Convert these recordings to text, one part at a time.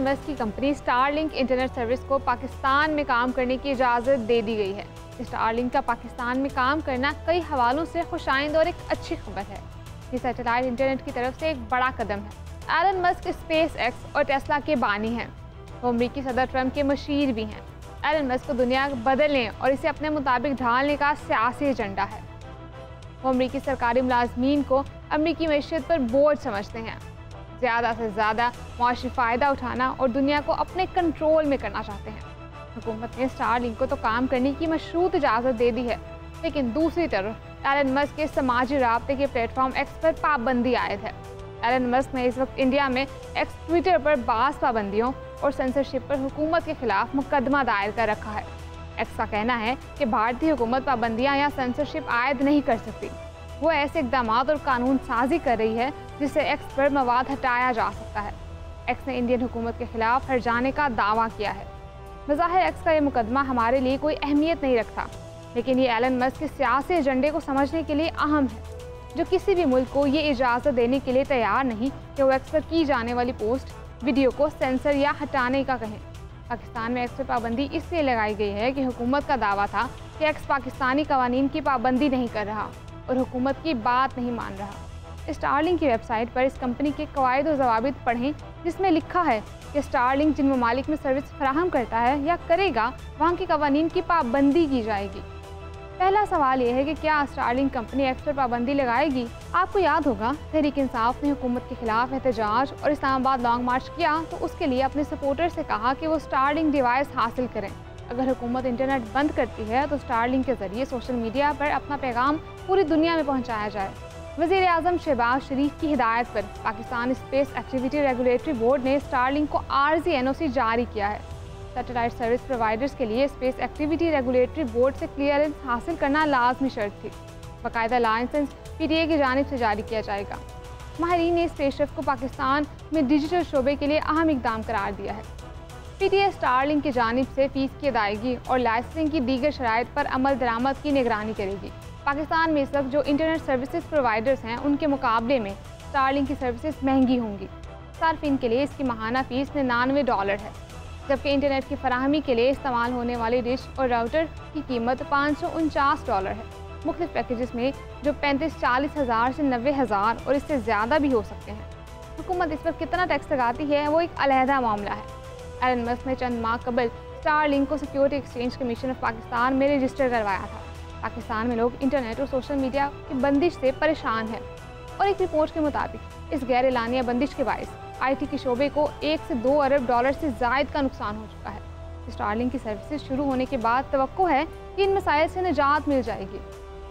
Elon Musk की company Starlink internet service को पाकिस्तान में काम करने की इजाज़त दे दी गई है। स्टारलिंक का पाकिस्तान में काम करना कई हवालों से खुशाइंद और एक अच्छी खबर है। ये सैटेलाइट इंटरनेट की तरफ से एक बड़ा कदम है। एलन मस्क स्पेस एक्स और टेस्ला के बानी हैं। वो अमरीकी सदर ट्रंप के मशीर भी हैं। एलन मस्क को दुनिया बदलने और इसे अपने मुताबिक ढालने का सियासी एजेंडा है। वो अमरीकी सरकारी मुलाजमीन को अमरीकी मैशियत पर बोझ समझते हैं, ज़्यादा से ज़्यादा मुआशी फ़ायदा उठाना और दुनिया को अपने कंट्रोल में करना चाहते हैं। हुकूमत ने स्टारलिंक को तो काम करने की मशरूत इजाज़त दे दी है, लेकिन दूसरी तरफ एलन मस्क के समाजी राब्ते के प्लेटफॉर्म एक्स पर पाबंदी आयद है। एलन मस्क ने इस वक्त इंडिया में एक्स ट्विटर पर बास पाबंदियों और सेंसरशिप पर हुकूमत के खिलाफ मुकदमा दायर कर रखा है। एक्स का कहना है कि भारतीय हुकूमत पाबंदियाँ या सेंसरशिप आयद नहीं कर सकती। वो ऐसे इकदाम और कानून साजी कर रही है जिससे एक्स पर मवाद हटाया जा सकता है। एक्स ने इंडियन हुकूमत के खिलाफ हट जाने का दावा किया है। बज़ाहिर एक्स का ये मुकदमा हमारे लिए कोई अहमियत नहीं रखता, लेकिन ये एलन मस्क के सियासी एजेंडे को समझने के लिए अहम है, जो किसी भी मुल्क को ये इजाज़त देने के लिए तैयार नहीं कि वो एक्स पर की जाने वाली पोस्ट वीडियो को सेंसर या हटाने का कहें। पाकिस्तान में एक्स पर पाबंदी इसलिए लगाई गई है कि हुकूमत का दावा था कि एक्स पाकिस्तानी कवानीन की पाबंदी नहीं कर रहा और हुकूमत की बात नहीं मान रहा। स्टारलिंक की वेबसाइट पर इस कंपनी के कवायद और ज़वाबित पढ़ें, जिसमें लिखा है कि स्टारलिंक जिन ममालिक में सर्विस फराहम करता है या करेगा, वहाँ की कवानीन की पाबंदी की जाएगी। पहला सवाल यह है कि क्या स्टारलिंक कंपनी एक्स पर पाबंदी लगाएगी? आपको याद होगा, तहरीक इंसाफ ने हुकूमत के खिलाफ एहतजाज और इस्लामाबाद लॉन्ग मार्च किया तो उसके लिए अपने सपोर्टर से कहा कि वो स्टारलिंक डिवाइस हासिल करें। अगर हुकूमत इंटरनेट बंद करती है तो स्टारलिंक के जरिए सोशल मीडिया पर अपना पैगाम पूरी दुनिया में पहुँचाया जाए। वज़ीर आज़म शहबाज शरीफ की हिदायत पर Pakistan space activity regulatory board ने स्टारलिंक को आरजी एनओसी जारी किया है। सैटेलाइट सर्विस प्रोवाइडर्स के लिए स्पेस एक्टिविटी रेगुलेटरी बोर्ड से क्लियरेंस हासिल करना लाजमी शर्त थी। बाकायदा लाइसेंस पीटीए की जानिब से जारी किया जाएगा। माहिरीन ने स्पेसशिप को पाकिस्तान में डिजिटल शोबे के लिए अहम इकदाम करार दिया है। पीटीए स्टारलिंक की जानिब से फ़ीस की अदायगी और लाइसेंसिंग की दीगर शराइत पर अमल दरामद की निगरानी करेगी। पाकिस्तान में इस वक्त जो इंटरनेट सर्विसेज प्रोवाइडर्स हैं, उनके मुकाबले में स्टारलिंक की सर्विसेज महंगी होंगी। सार्फिन के लिए इसकी माहाना फ़ीस $99 है, जबकि इंटरनेट की फराहमी के लिए इस्तेमाल होने वाली डिश और राउटर की कीमत $549 है। मुख्तलिफ पैकेजेस में जो 35-40 हज़ार से 90 हज़ार और इससे ज़्यादा भी हो सकते हैं। हुकूमत इस वक्त कितना टैक्स लगाती है वो एक अलहदा मामला है। एलन मस्क ने चंद माह कबल स्टारलिंक को security exchange commission of Pakistan में रजिस्टर करवाया था। पाकिस्तान में लोग इंटरनेट और सोशल मीडिया की बंदिश से परेशान हैं और एक रिपोर्ट के मुताबिक इस गैर एलानिया बंदिश के बायस IT के शोबे को $1 से $2 अरब से ज़ायद का नुकसान हो चुका है। स्टारलिंक की सर्विसेज शुरू होने के बाद तवक्को है कि इन मसाइल से निजात मिल जाएगी।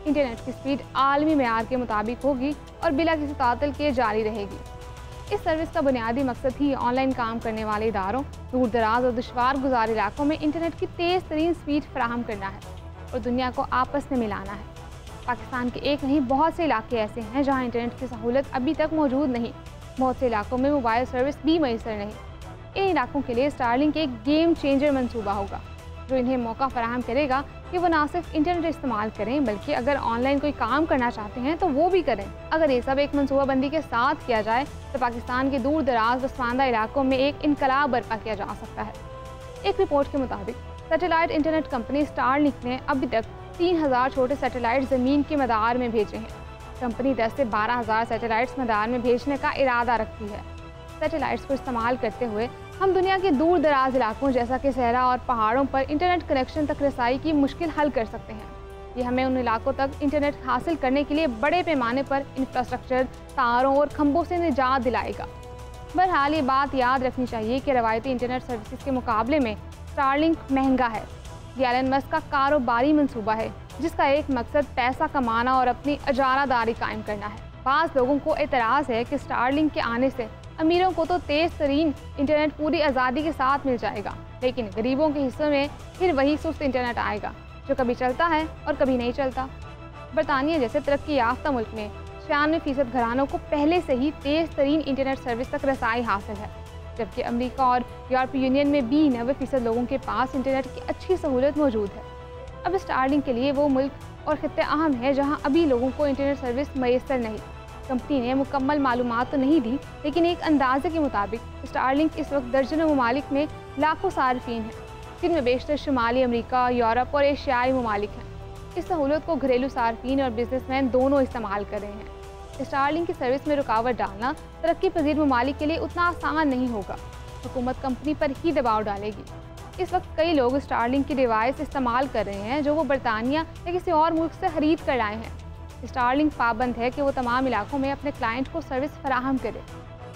इंटरनेट की स्पीड आलमी मेयार के मुताबिक होगी और बिला किसी तातल के जारी रहेगी। इस सर्विस का बुनियादी मकसद ही ऑनलाइन काम करने वाले इदारों, दूर दराज और दुश्वार गुजार इलाकों में इंटरनेट की तेज़ तरीन स्पीड फराहम करना है और दुनिया को आपस में मिलाना है। पाकिस्तान के एक नहीं बहुत से इलाके ऐसे हैं जहाँ इंटरनेट की सहूलत अभी तक मौजूद नहीं। बहुत से इलाकों में मोबाइल सर्विस भी मैसर नहीं। इन इलाकों के लिए स्टारलिंक एक गेम चेंजर मंसूबा होगा, जो इन्हें मौका फराहम करेगा कि वो ना सिर्फ इंटरनेट इस्तेमाल करें, बल्कि अगर ऑनलाइन कोई काम करना चाहते हैं तो वो भी करें। अगर ये सब एक मनसूबाबंदी के साथ किया जाए तो पाकिस्तान के दूर दराज पसमानदा इलाकों में एक इनकलाब बर्पा किया जा सकता है। एक रिपोर्ट के मुताबिक सैटेलाइट इंटरनेट कंपनी स्टारलिंक ने अभी तक 3000 छोटे सैटेलाइट ज़मीन के मदार में भेजे हैं। कंपनी 10 से 12 हज़ार सैटेलाइट्स मदार में भेजने का इरादा रखती है। सैटेलाइट्स को इस्तेमाल करते हुए हम दुनिया के दूर दराज इलाकों जैसा कि सहरा और पहाड़ों पर इंटरनेट कनेक्शन तक रसाई की मुश्किल हल कर सकते हैं। ये हमें उन इलाकों तक इंटरनेट हासिल करने के लिए बड़े पैमाने पर इंफ्रास्ट्रक्चर, तारों और खंभों से निजात दिलाएगा। बहरहाल ये बात याद रखनी चाहिए कि रवायती इंटरनेट सर्विसेज के मुकाबले में स्टारलिंक महंगा है। ये एलन मस्क का कारोबारी मंसूबा है, जिसका एक मकसद पैसा कमाना और अपनी अजारादारी कायम करना है। बाज़ लोगों को एतराज़ है कि स्टारलिंक के आने से अमीरों को तो तेज़ तरीन इंटरनेट पूरी आज़ादी के साथ मिल जाएगा, लेकिन गरीबों के हिस्से में फिर वही सुस्त इंटरनेट आएगा जो कभी चलता है और कभी नहीं चलता। बरतानिया जैसे तरक्की याफ्ता मुल्क में 96% घरानों को पहले से ही तेज़ तरीन इंटरनेट सर्विस तक रसाई हासिल है, जबकि अमेरिका और यूरोपीय यूनियन में भी 90% लोगों के पास इंटरनेट की अच्छी सहूलत मौजूद है। अब स्टारलिंक के लिए वो मुल्क और खित्ते अहम है जहां अभी लोगों को इंटरनेट सर्विस मैसर नहीं। कंपनी ने मुकम्मल मालूमात तो नहीं दी, लेकिन एक अंदाजे के मुताबिक स्टारलिंक इस वक्त दर्जनों ममालिक में लाखों सार्फिन हैं, जिनमें बेशतर शुमाली अमेरिका, यूरोप और एशियाई ममालिक हैं। इस सहूलत को घरेलू सार्फिन और बिजनेसमैन दोनों इस्तेमाल कर रहे हैं। स्टारलिंक की सर्विस में रुकावट डालना तरक्की पजीर ममालिक के लिए उतना आसान नहीं होगा। हुकूमत कंपनी पर ही दबाव डालेगी। इस वक्त कई लोग स्टारलिंक की डिवाइस इस्तेमाल कर रहे हैं जो वो बरतानिया या किसी और मुल्क से खरीद कर लाए हैं। स्टारलिंक पाबंद है कि वो तमाम इलाकों में अपने क्लाइंट को सर्विस फराहम करे।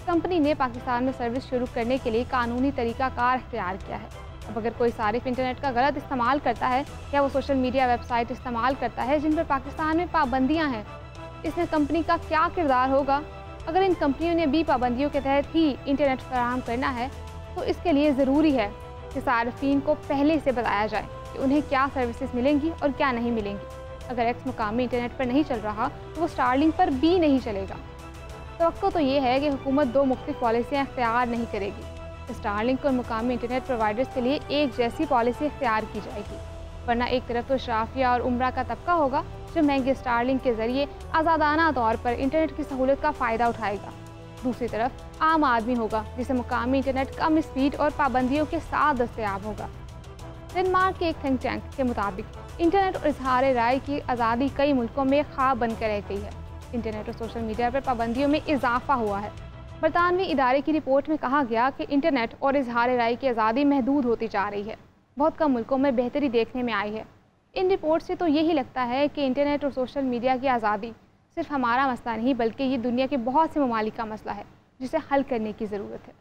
कंपनी ने पाकिस्तान में सर्विस शुरू करने के लिए कानूनी तरीक़ाकार इख्तियार किया है। अब अगर कोई सारिफ इंटरनेट का गलत इस्तेमाल करता है या वो सोशल मीडिया वेबसाइट इस्तेमाल करता है जिन पर पाकिस्तान में पाबंदियाँ हैं, इसमें कंपनी का क्या किरदार होगा? अगर इन कंपनियों ने भी पाबंदियों के तहत ही इंटरनेट फराहम करना है तो इसके लिए ज़रूरी है कि सार्फिन को पहले से बताया जाए कि उन्हें क्या सर्विसेज मिलेंगी और क्या नहीं मिलेंगी। अगर एक्स मुकामी इंटरनेट पर नहीं चल रहा तो वो स्टारलिंक पर भी नहीं चलेगा। तवक्को तो ये है कि हुकूमत दो मुख्तलिफ पॉलिसियाँ इख्तियार नहीं करेगी। स्टारलिंक और मुकामी इंटरनेट प्रोवाइडर्स के लिए एक जैसी पॉलिसी इख्तियार की जाएगी, वरना एक तरफ तो शराफिया और उम्रा का तबका होगा जो महंगे स्टारलिंक के ज़रिए आज़ादाना तौर पर इंटरनेट की सहूलत का फ़ायदा उठाएगा। दूसरी तरफ आम आदमी होगा जिसे मुकामी इंटरनेट कम स्पीड और पाबंदियों के साथ दस्तयाब होगा। डेनमार्क के एक थिंक टैंक के मुताबिक इंटरनेट और इजहार राय की आज़ादी कई मुल्कों में ख्वाब बनकर रह गई है। इंटरनेट और सोशल मीडिया पर पाबंदियों में इजाफा हुआ है। बरतानवी इदारे की रिपोर्ट में कहा गया कि इंटरनेट और इजहार राय की आज़ादी महदूद होती जा रही है। बहुत कम मुल्कों में बेहतरी देखने में आई है। इन रिपोर्ट से तो यही लगता है कि इंटरनेट और सोशल मीडिया की आज़ादी सिर्फ हमारा मसला नहीं बल्कि ये दुनिया के बहुत से ममालिक का मसला है जिसे हल करने की ज़रूरत है।